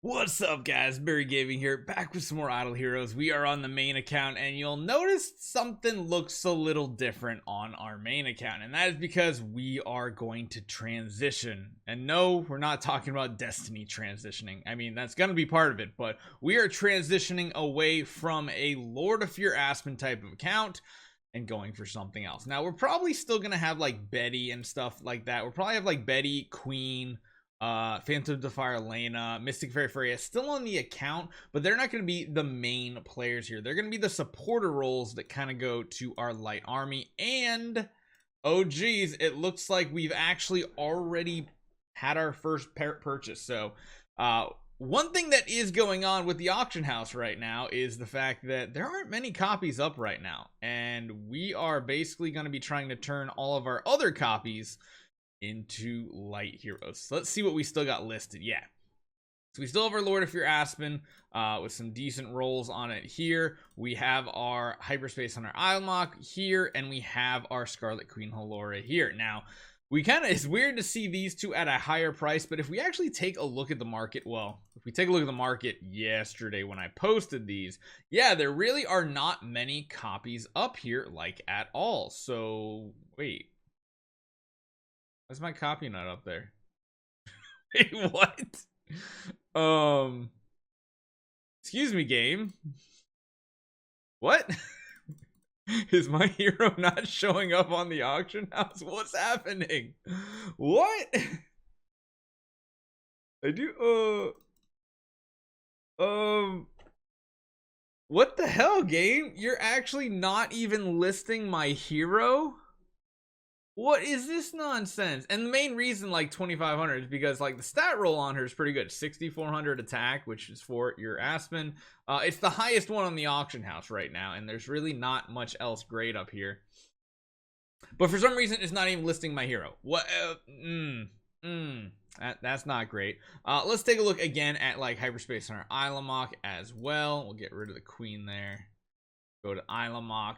What's up, guys? Barry Gaming here, back with some more Idle Heroes. We are on the main account, and you'll notice something looks a little different on our main account, and that is because we are going to transition. And no, we're not talking about Destiny transitioning. I mean, that's going to be part of it, but we are transitioning away from a Lord of Fear Aspen type of account and going for something else. Now, we're probably still going to have like Betty and stuff like that. We'll probably have like Betty, Queen, Phantom Defier, Lena, Mystic Fairy Freya still on the account, but they're not going to be the main players here. They're going to be the supporter roles that kind of go to our light army. And oh geez, it looks like we've actually already had our first purchase. So one thing that is going on with the auction house right now is the fact that there aren't many copies up right now, and we are basically going to be trying to turn all of our other copies into light heroes. So let's see what we still got listed. Yeah, so we still have our Lord of Fear Aspen with some decent rolls on it here. We have our Hyperspace Hunter Ilmok here, and we have our Scarlet Queen Halora here. Now, it's weird to see these two at a higher price, but if we actually take a look at the market, well, if we take a look at the market yesterday when I posted these, yeah, there really are not many copies up here, like, at all. So wait, why's my copy not up there? Wait, what? Excuse me, game. What? Is my hero not showing up on the auction house? What's happening? What? I do, what the hell, game? You're actually not even listing my hero? What is this nonsense? And the main reason, like, 2500 is because, like, the stat roll on her is pretty good. 6400 attack, which is for your Aspen. It's the highest one on the auction house right now, and there's really not much else great up here. But for some reason, it's not even listing my hero. What? That's not great. Let's take a look again at, like, Hyperspace Hunter Ilmok as well. We'll get rid of the Queen there. Go to Ilmok.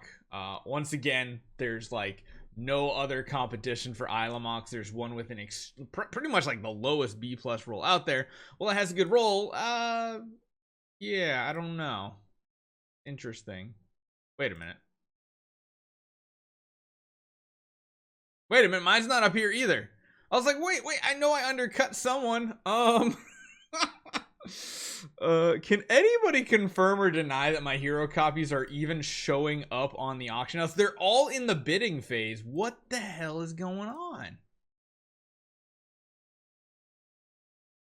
Once again, there's, like, no other competition for Ilamox. There's one with an pretty much like the lowest B+ roll out there. Well, it has a good roll. Yeah, I don't know. Interesting. Wait a minute. Wait a minute, mine's not up here either. I was like, wait, I know I undercut someone. Can anybody confirm or deny that my hero copies are even showing up on the auction house? They're all in the bidding phase. What the hell is going on?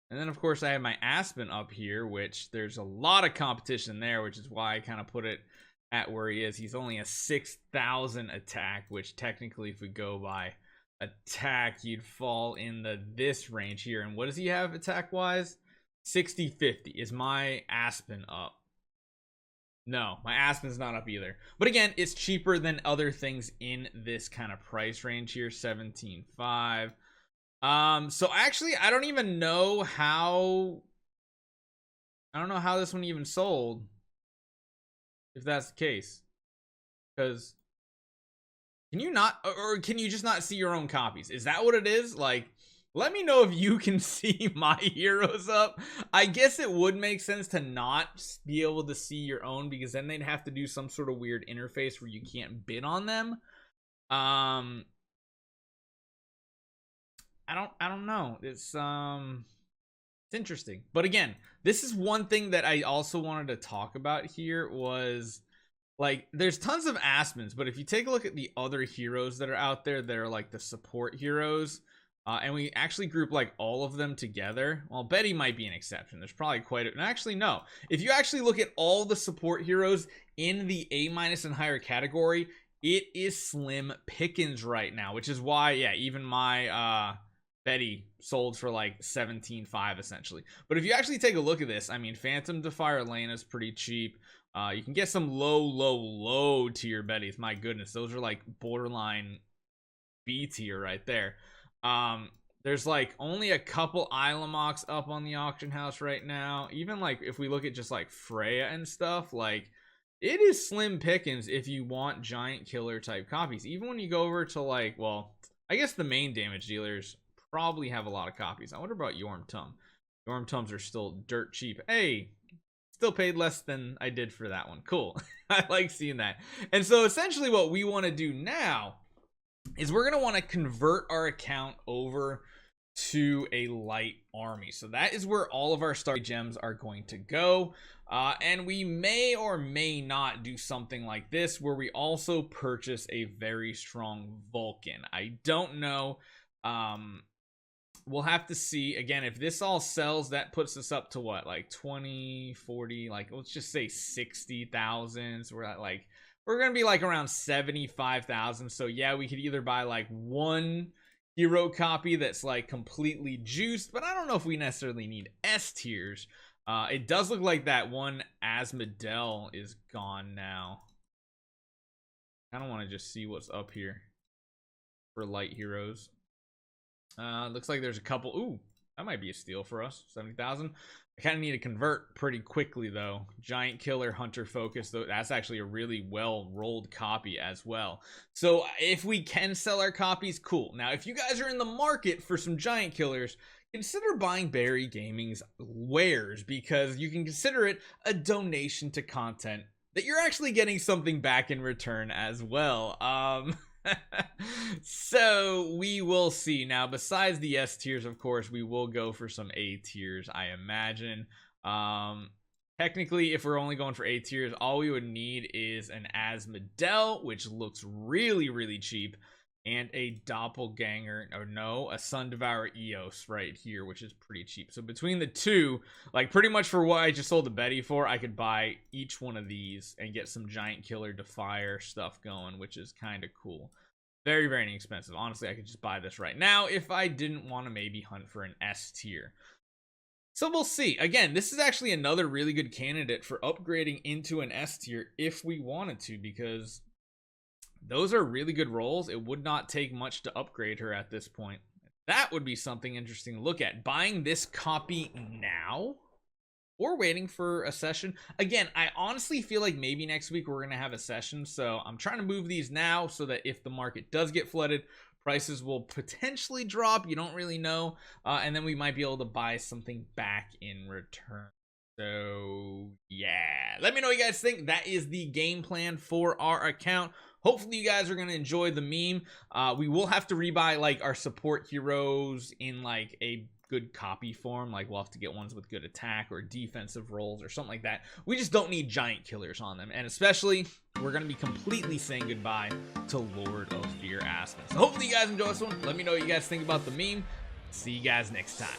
And then, of course, I have my Aspen up here, which there's a lot of competition there, which is why I kind of put it at where he is. He's only a 6,000 attack, which technically, if we go by attack, you'd fall in this range here. And what does he have attack-wise? 60-50. Is my Aspen up? No, my Aspen's not up either. But again, it's cheaper than other things in this kind of price range here. 17.5. So actually, I don't even know how. I don't know how this one even sold, if that's the case. Because can you not, or can you just not see your own copies? Is that what it is? Like, let me know if you can see my heroes up. I guess it would make sense to not be able to see your own, because then they'd have to do some sort of weird interface where you can't bid on them. I don't know. It's interesting. But again, this is one thing that I also wanted to talk about here was, like, there's tons of Aspens, but if you take a look at the other heroes that are out there that are like the support heroes, and we actually group like all of them together. Well, Betty might be an exception. There's probably quite a, and actually no. If you actually look at all the support heroes in the A- and higher category, it is slim pickings right now, which is why, yeah, even my Betty sold for like 17.5 essentially. But if you actually take a look at this, I mean, Phantom Defier Lane is pretty cheap. You can get some low tier Bettys. My goodness, those are like borderline B tier right there. There's like only a couple Ilamox up on the auction house right now. Even like if we look at just like Freya and stuff, like it is slim pickings if you want giant killer type copies. Even when you go over to like, well, I guess the main damage dealers probably have a lot of copies. I wonder about Yorm Tum. Storm Tums are still dirt cheap. Hey, still paid less than I did for that one. Cool. I like seeing that. And so essentially what we want to do now is we're going to want to convert our account over to a light army. So that is where all of our star gems are going to go. And we may or may not do something like this where we also purchase a very strong Vulcan. I don't know. We'll have to see. Again, if this all sells, that puts us up to what, like 20, 40, like let's just say 60,000. So we're at like, we're gonna be like around 75,000. So yeah, we could either buy like one hero copy that's like completely juiced, but I don't know if we necessarily need S tiers. It does look like that one Asmodel is gone now. I don't want to just see what's up here for light heroes. Looks like there's a couple. Ooh, that might be a steal for us. 70,000. I kind of need to convert pretty quickly though. Giant Killer, Hunter Focus, though, that's actually a really well rolled copy as well. So if we can sell our copies, cool. Now if you guys are in the market for some Giant Killers, consider buying Barry Gaming's wares, because you can consider it a donation to content that you're actually getting something back in return as well. So we will see. Now besides the S tiers, of course, we will go for some A tiers, I imagine. Technically, if we're only going for A tiers, all we would need is an Asmodel, which looks really cheap, and a Doppelganger, or no, a Sun Devourer Eos right here, which is pretty cheap. So between the two, like pretty much for what I just sold the Betty for, I could buy each one of these and get some Giant Killer Defier stuff going, which is kind of cool. Very inexpensive. Honestly, I could just buy this right now if I didn't want to maybe hunt for an S tier. So we'll see. Again, this is actually another really good candidate for upgrading into an S tier if we wanted to, because those are really good rolls. It would not take much to upgrade her at this point. That would be something interesting to look at. Buying this copy now or waiting for a session. Again, I honestly feel like maybe next week we're going to have a session. So I'm trying to move these now so that if the market does get flooded, prices will potentially drop. You don't really know. And then we might be able to buy something back in return. So yeah, let me know what you guys think. That is the game plan for our account. Hopefully you guys are going to enjoy the meme. We will have to rebuy like our support heroes in like a good copy form. Like we'll have to get ones with good attack or defensive roles or something like that. We just don't need Giant Killers on them. And especially, we're going to be completely saying goodbye to Lord of Fear Aspen. So hopefully you guys enjoy this one. Let me know what you guys think about the meme. See you guys next time.